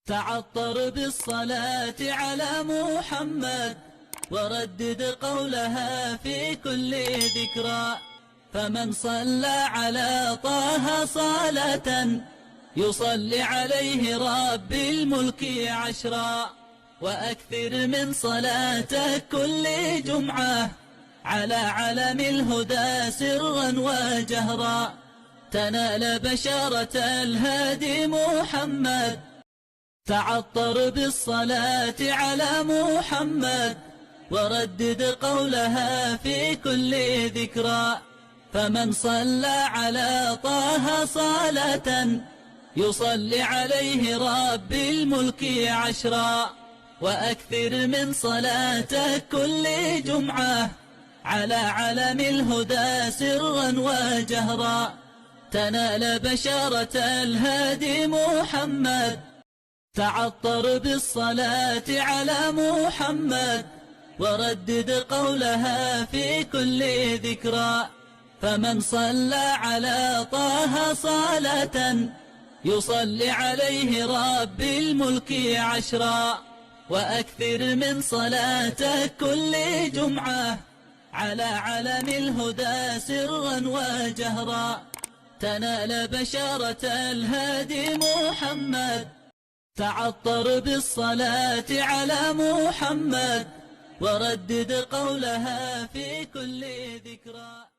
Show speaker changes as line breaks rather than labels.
تعطر بالصلاة على محمد وردد قولها في كل ذكرى. فمن صلى على طه صلاة يصلي عليه رب الملك عشرا. وأكثر من صلاتك كل جمعة على علم الهدى سرا وجهرا. تنال بشارة الهادي محمد. تعطر بالصلاة على محمد وردد قولها في كل ذكرى. فمن صلى على طه صلاة يصلي عليه رب الملك عشرا. وأكثر من صلاتك كل جمعة على علم الهدى سرا وجهرا. تنال بشارة الهادي محمد. تعطر بالصلاة على محمد وردد قولها في كل ذكرى. فمن صلى على طه صلاة يصلي عليه رب الملك عشرا. وأكثر من صلاتك كل جمعة على علم الهدى سرا وجهرا. تنال بشارة الهادي محمد. تعطر بالصلاة على محمد وردد قولها في كل ذكرى.